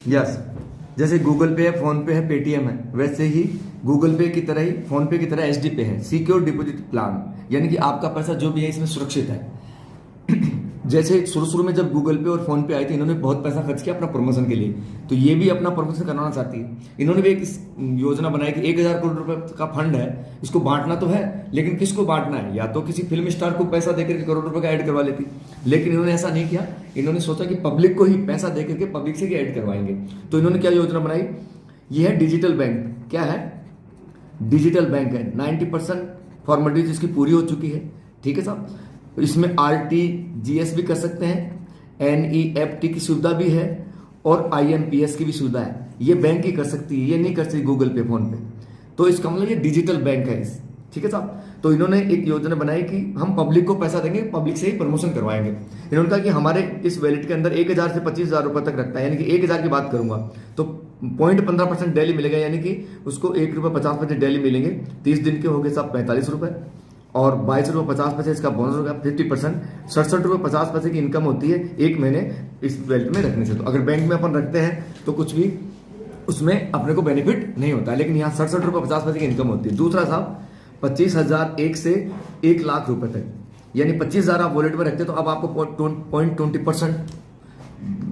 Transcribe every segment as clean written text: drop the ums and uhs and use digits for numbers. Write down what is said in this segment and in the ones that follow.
Yes, जैसे Google पे है, फोन पे है, पेटीएम है, वैसे ही गूगल पे की तरह ही फोन पे की तरह एचडी पे है, सिक्योर डिपॉजिट प्लान। यानी कि आपका पैसा जो भी है इसमें सुरक्षित है। जैसे शुरू शुरू में जब गूगल पे और फोन पे आई थी, इन्होंने बहुत पैसा खर्च किया अपना प्रमोशन के लिए, तो ये भी अपना प्रमोशन करवाना चाहती है। इन्होंने भी एक योजना बनाई कि 1,000 करोड़ रुपए का फंड है, इसको बांटना तो है, लेकिन किसको बांटना है? या तो किसी फिल्म स्टार को पैसा देकर के करोड़ रुपए का ऐड करवा लेती, लेकिन इन्होंने ऐसा नहीं किया। इन्होंने सोचा कि पब्लिक को ही पैसा देकर के पब्लिक से ही ऐड करवाएंगे। तो इन्होंने क्या योजना बनाई? ये है डिजिटल बैंक। क्या है? डिजिटल बैंक है। 90% फॉर्मेलिटीज इसकी पूरी हो चुकी है। ठीक है साहब। इसमें RTGS भी कर सकते हैं, NEFT की सुविधा भी है और IMPS की भी सुविधा है। ये बैंक ही कर सकती है, ये नहीं कर सकती गूगल पे, फोन पे। तो इसका मतलब ये डिजिटल बैंक है इस। ठीक है साहब। तो इन्होंने एक योजना बनाई कि हम पब्लिक को पैसा देंगे, पब्लिक से ही प्रमोशन करवाएंगे। इन्होंने कहा कि हमारे इस वैलेट के अंदर 1,000 से 25,000 रुपए तक रखता है, यानी कि 1,000 की बात करूंगा तो 0.15% डेली मिलेगा, यानी कि उसको ₹1.50 डेली मिलेंगे। 30 दिन के हो गए साहब 45 रुपए, और ₹22.50 इसका बोनस होगा 50%। ₹67.50 की इनकम होती है एक महीने इस वैलेट में रखने से। तो अगर बैंक में अपन रखते हैं तो कुछ भी उसमें अपने को बेनिफिट नहीं होता है, लेकिन यहाँ ₹67.50 की इनकम होती है। दूसरा साहब 25,000 एक से 1,00,000 रुपए तक, यानी 25,000 आप वॉलेट में रखते हैं तो अब आपको 0.20%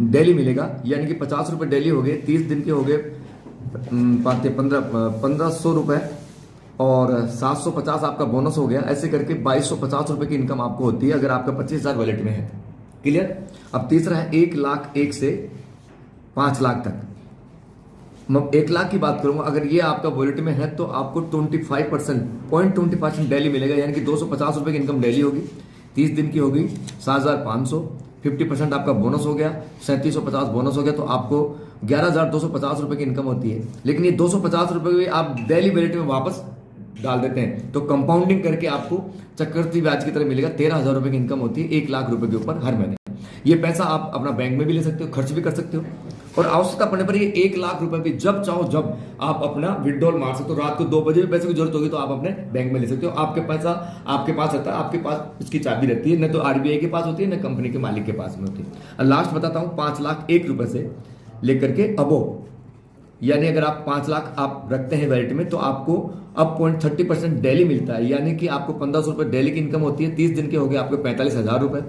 डेली मिलेगा, यानी कि 50 रुपए डेली हो गए। 30 दिन के हो गए 1,500 रुपए, और 750 आपका बोनस हो गया। ऐसे करके 2,250 रुपए की इनकम आपको होती है अगर आपका 25,000 वॉलेट में है। क्लियर? अब तीसरा है 1,01,000 से 5,00,000 तक। मैं 1,00,000 की बात करूंगा, अगर ये आपका वॉलेट में है तो आपको 0.20% डेली मिलेगा, यानी कि 250 रुपए की इनकम डेली होगी। 30 दिन की होगी 7,500, 50% आपका बोनस हो गया, 3,750 बोनस हो गया, तो आपको 11,250 रुपए की इनकम होती है। लेकिन ये 250 रुपए भी आप डेली वॉलेट में वापस डाल देते हैं तो कंपाउंडिंग करके आपको चक्रवृद्धि ब्याज की तरह मिलेगा। 13,000 रुपए की इनकम होती है 1,00,000 रुपए के ऊपर हर महीने। ये पैसा आप अपना बैंक में भी ले सकते हो, खर्च भी कर सकते हो, और आवश्यकता पड़ने पर ये 1,00,000 रुपए भी जब चाहो जब आप अपना विड्रॉल मार सकते हो। रात को 2 बजे भी पैसे की जरूरत होगी तो आप अपने बैंक में ले सकते हो। आपके पैसा आपके पास रहता है, आपके पास इसकी चाबी रहती है, न तो RBI के पास होती है, न कंपनी के मालिक के पास में होती है। और लास्ट बताता हूँ, 5,01,000 रुपए से लेकर के अबो, यानी अगर आप 5,00,000 आप रखते हैं वैलेट में तो आपको अब 0.30% डेली मिलता है, यानी कि आपको 1,500 रुपए डेली की इनकम होती है। 30 दिन के हो गए आपके 45,000 रुपए,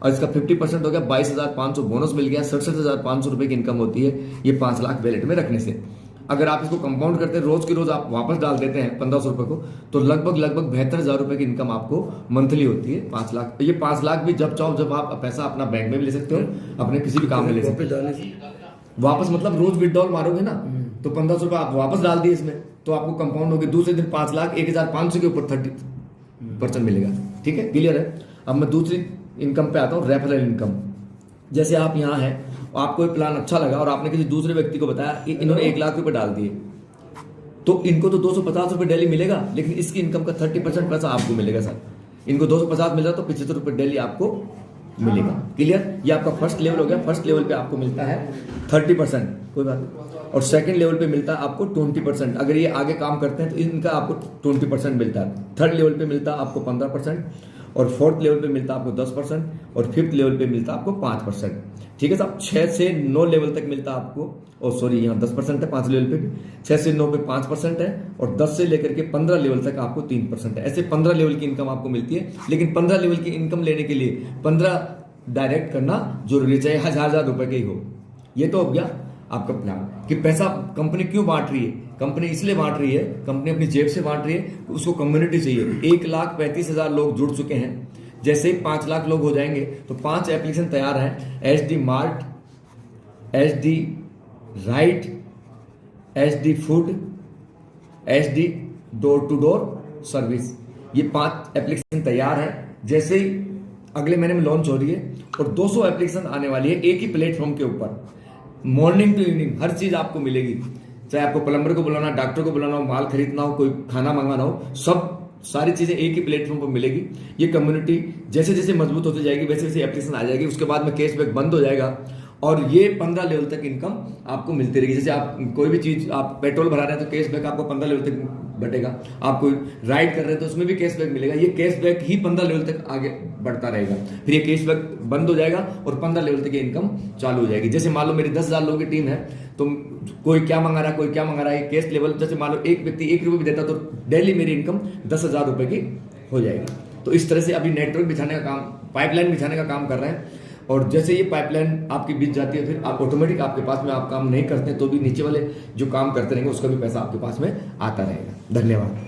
और इसका 50% हो गया 22,500 बोनस मिल गया। 67,500 रुपए की इनकम होती है ये 5,00,000 वैलेट में रखने से। अगर आप इसको कंपाउंड करते हैं, रोज की रोज आप वापस डाल देते हैं 1,500 रुपए को, तो लगभग 72,000 रुपए की इनकम आपको मंथली होती है। 5,00,000, ये 5,00,000 भी जब चाहो जब आप पैसा अपना बैंक में भी ले सकते हो, अपने किसी भी काम में ले सकते हो। वापस मतलब रोज विड्रॉल मारोगे ना तो 1,500 रुपए आप वापस डाल दिए इसमें, तो आपको कंपाउंड होगी दूसरे दिन 5,00,000 1,500 के ऊपर 30% मिलेगा। ठीक है, क्लियर है? अब मैं दूसरी इनकम पे आता हूँ, रेफरल इनकम। जैसे आप यहाँ हैं, आपको एक प्लान अच्छा लगा और आपने किसी दूसरे व्यक्ति को बताया, इन्होंने 1,00,000 रुपए डाल दिए, तो इनको तो 250 रुपए डेली मिलेगा, लेकिन इसकी इनकम का 30% पैसा आपको मिलेगा सर। इनको 250 मिल रहा तो 75 रुपए डेली आपको मिलेगा। क्लियर? ये आपका फर्स्ट लेवल हो गया। फर्स्ट लेवल पे आपको मिलता है 30%, कोई बात नहीं, और सेकंड लेवल पे मिलता है आपको 20%। अगर ये आगे काम करते हैं तो इनका आपको 20% मिलता है। थर्ड लेवल पे मिलता है आपको 15%, और फोर्थ लेवल पे मिलता है आपको 10%, और फिफ्थ लेवल पे मिलता है आपको 5%। ठीक है साहब। 6 से 9 लेवल तक मिलता है आपको, और सॉरी यहाँ 10% है 5 लेवल पे भी, 6 से 9 पे 5% है, और 10 से लेकर के 15 लेवल तक आपको 3% है। ऐसे 15 लेवल की इनकम आपको मिलती है। लेकिन 15 लेवल की इनकम लेने के लिए 15 डायरेक्ट करना जरूरी है, चाहे 1,000 रुपए के ही हो। ये तो हो गया आपका प्लान कि पैसा कंपनी क्यों बांट रही है। कंपनी इसलिए बांट रही है, कंपनी अपनी जेब से बांट रही है, उसको कम्युनिटी चाहिए। 1,35,000 लोग जुड़ चुके हैं। जैसे ही 5,00,000 लोग हो जाएंगे तो 5 एप्लीकेशन तैयार हैं। HD mart, HD right, HD food, HD door to door service, ये 5 एप्लीकेशन तैयार है। जैसे ही अगले महीने में लॉन्च हो रही है, और 200 एप्लीकेशन आने वाली है एक ही प्लेटफॉर्म के ऊपर। मॉर्निंग टू इवनिंग हर चीज आपको मिलेगी, चाहे आपको प्लम्बर को बुलाना, डॉक्टर को बुलाना हो, माल खरीदना हो, कोई खाना मंगाना हो, सब सारी चीजें एक ही प्लेटफॉर्म पर मिलेगी। ये कम्युनिटी जैसे जैसे मजबूत होती जाएगी वैसे वैसे एप्लीकेशन आ जाएगी। उसके बाद में कैशबैक बंद हो जाएगा, और ये 15 लेवल तक इनकम आपको मिलती रहेगी। जैसे आप कोई भी चीज, आप पेट्रोल भरा रहे हैं तो कैशबैक आपको 15 लेवल तक बटेगा, आप कोई राइड कर रहे हैं तो उसमें भी कैशबैक मिलेगा। ये कैशबैक ही 15 लेवल तक आगे बढ़ता रहेगा, फिर ये कैशबैक बंद हो जाएगा और 15 लेवल तक ये इनकम चालू हो जाएगी। जैसे मान लो मेरी 10,000 लोगों की टीम है, तो कोई क्या मंगा रहा है, कोई क्या मंगा रहा है, कैश लेवल जैसे मान लो एक व्यक्ति 1 रुपये भी देता तो डेली मेरी इनकम 10,000 रुपये की हो जाएगी। तो इस तरह से अभी नेटवर्क बिछाने का काम, पाइपलाइन बिछाने का काम कर रहे हैं। और जैसे ये पाइपलाइन आपकी बिछ जाती है, फिर आप ऑटोमेटिक आपके पास में, आप काम नहीं करते तो भी नीचे वाले जो काम करते रहेंगे उसका भी पैसा आपके पास में आता रहेगा। धन्यवाद।